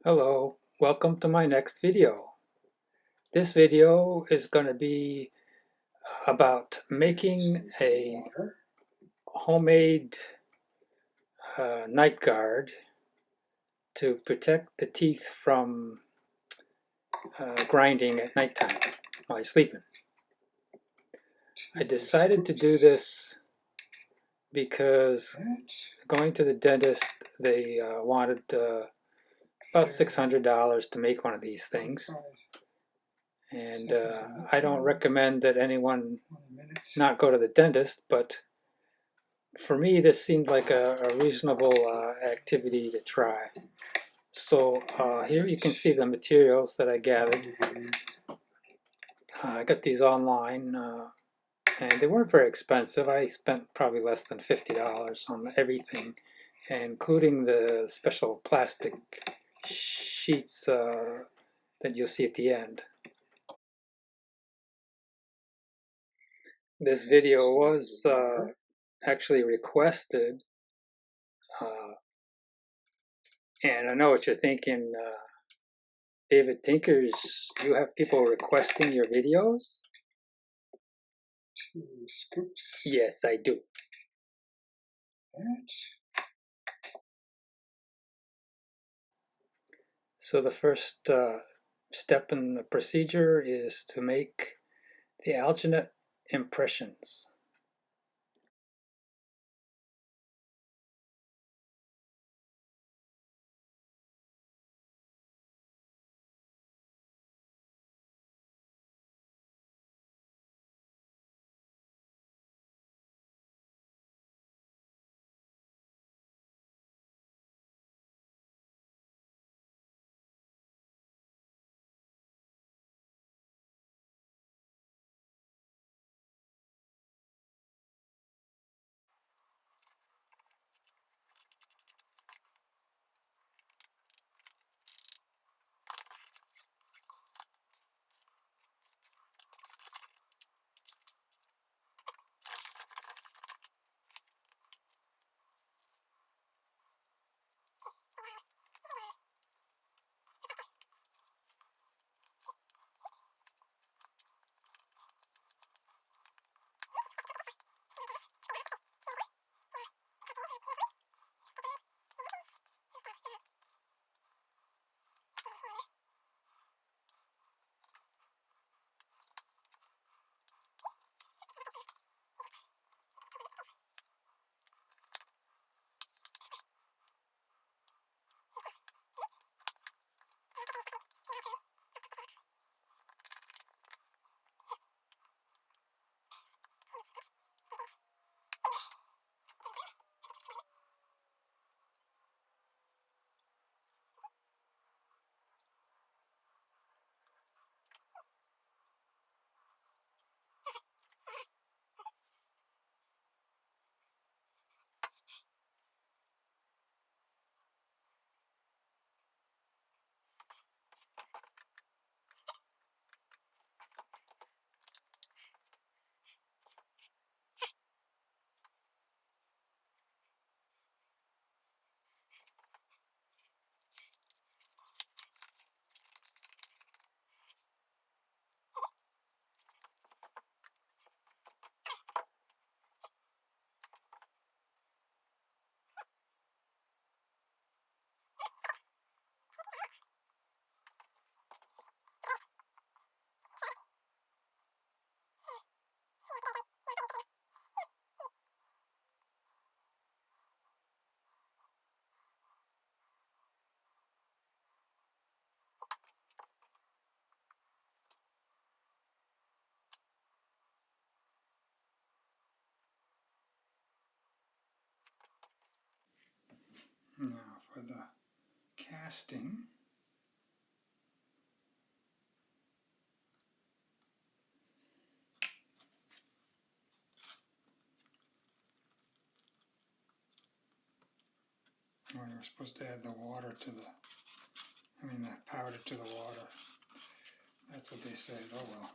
Hello, welcome to my next video. This video is going to be about making a homemade night guard to protect the teeth from grinding at nighttime while sleeping. I decided to do this because going to the dentist, they wanted about $600 to make one of these things. And I don't recommend that anyone not go to the dentist, but for me this seemed like a reasonable activity to try. So here you can see the materials that I gathered. I got these online and they weren't very expensive. I spent probably less than $50 on everything, including the special plastic sheets that you'll see at the end. This video was actually requested, and I know what you're thinking, David Tinkers, you have people requesting your videos? Yes, I do. So the first step in the procedure is to make the alginate impressions. Now for the casting. Well, you're supposed to add the water to the, the powder to the water. That's what they said, oh well.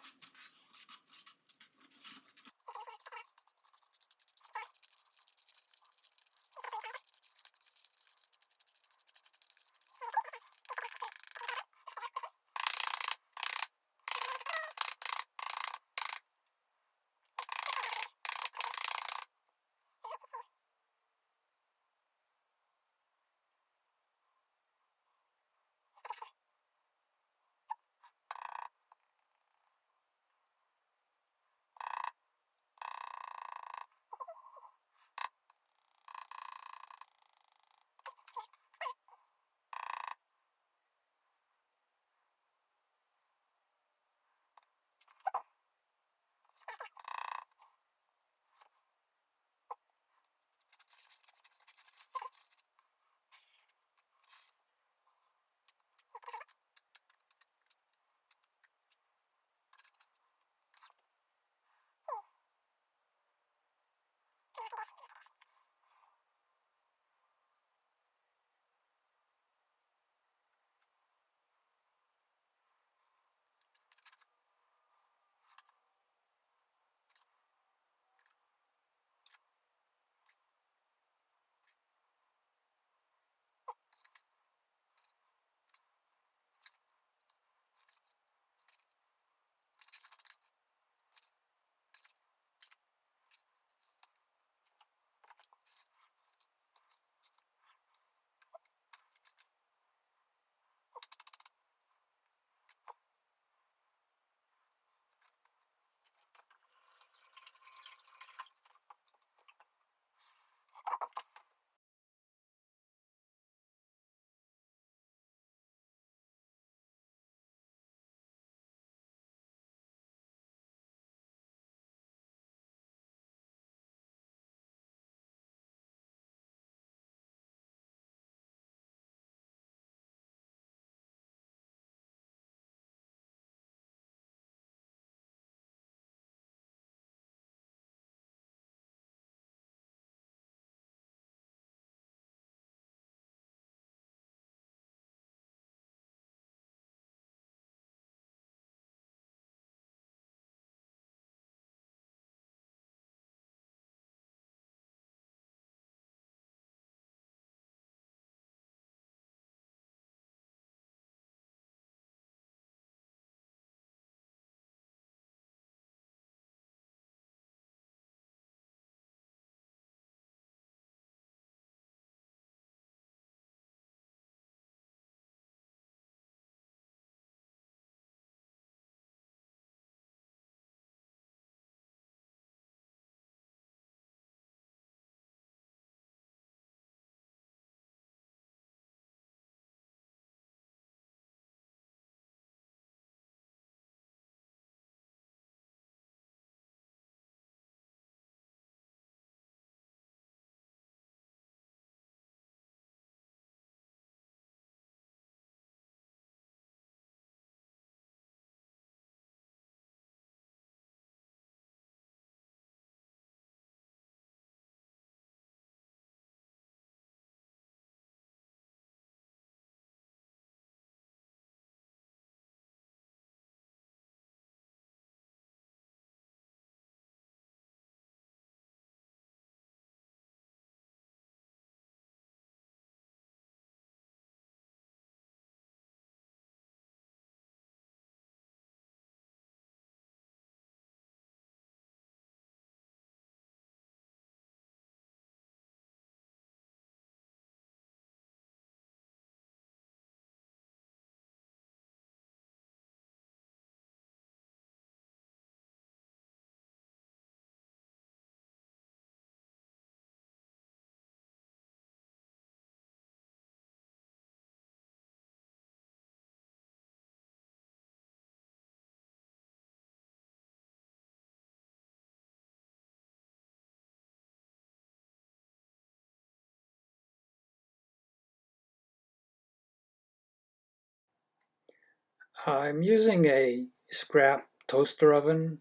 I'm using a scrap toaster oven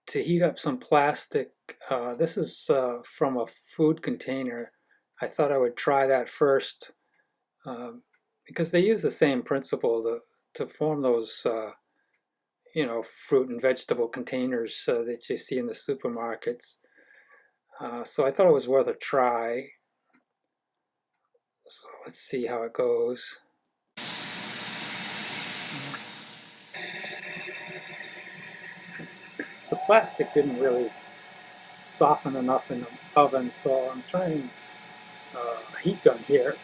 to heat up some plastic. This is from a food container. I thought I would try that first um, because they use the same principle to form those, fruit and vegetable containers that you see in the supermarkets. So I thought it was worth a try. So let's see how it goes. The plastic didn't really soften enough in the oven, so I'm trying a heat gun here.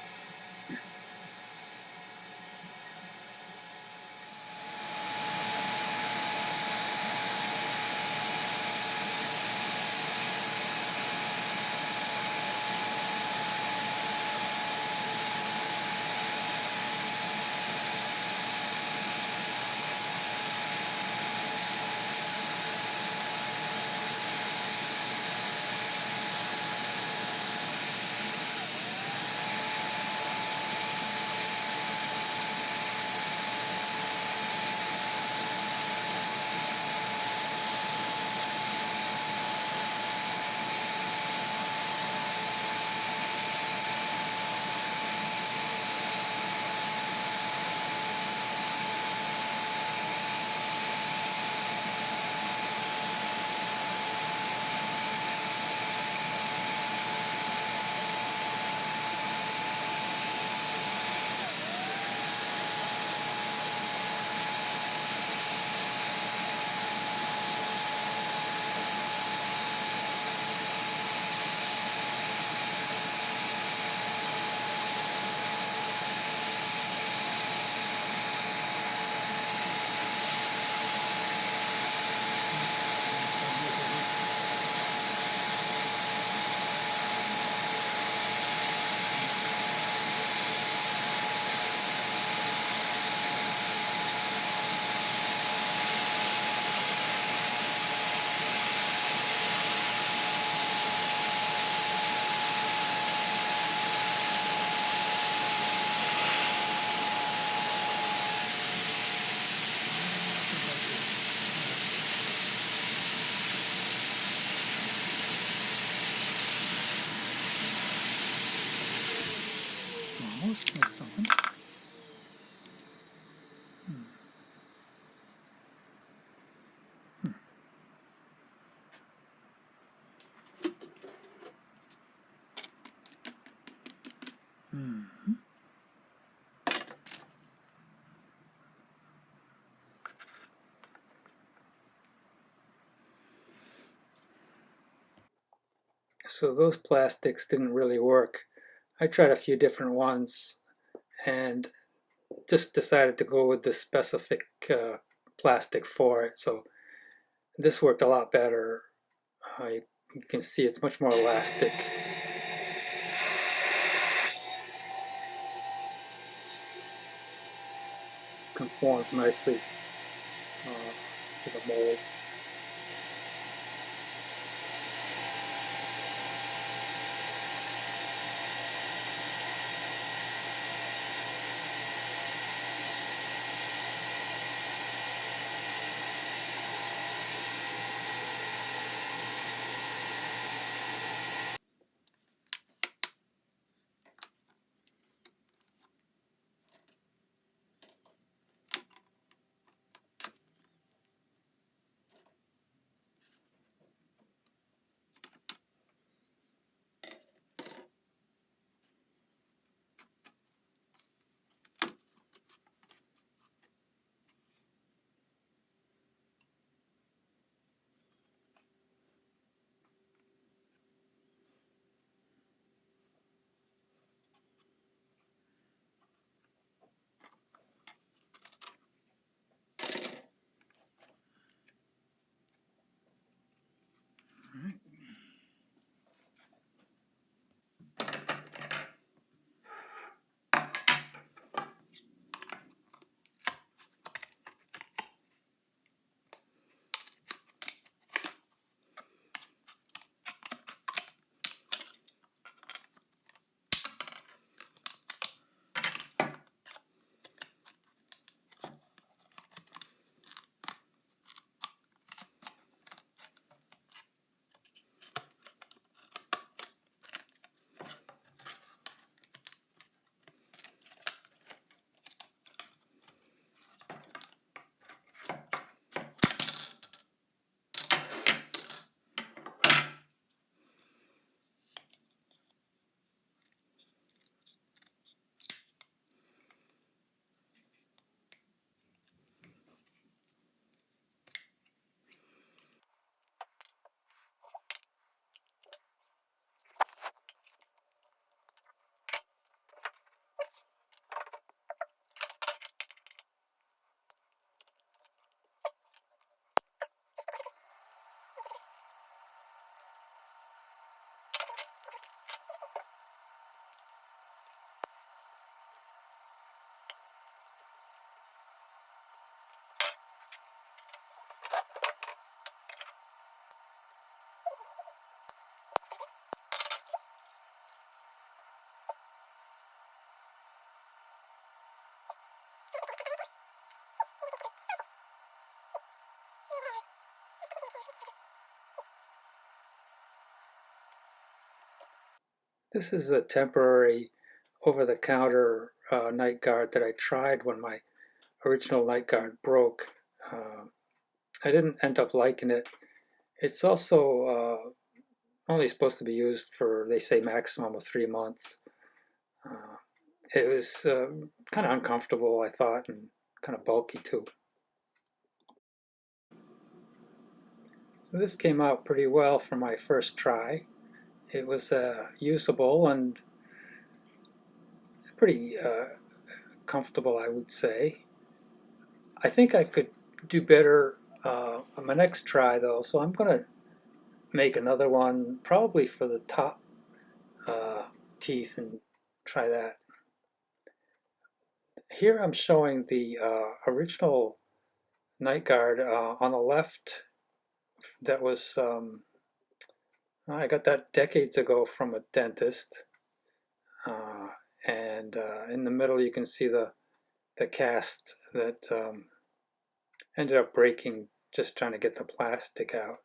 Almost like something. So those plastics didn't really work. I tried a few different ones and just decided to go with the specific plastic for it. So this worked a lot better. You can see it's much more elastic. Conforms nicely to the mold. This is a temporary over-the-counter night guard that I tried when my original night guard broke. I didn't end up liking it. It's also only supposed to be used for, they say, maximum of 3 months. It was kind of uncomfortable, I thought, and kind of bulky too. So this came out pretty well for my first try. It was usable and pretty comfortable, I would say. I think I could do better on my next try, though, so I'm going to make another one, probably for the top teeth, and try that. Here I'm showing the original night guard on the left. That was I got that decades ago from a dentist, and in the middle you can see the cast that ended up breaking just trying to get the plastic out.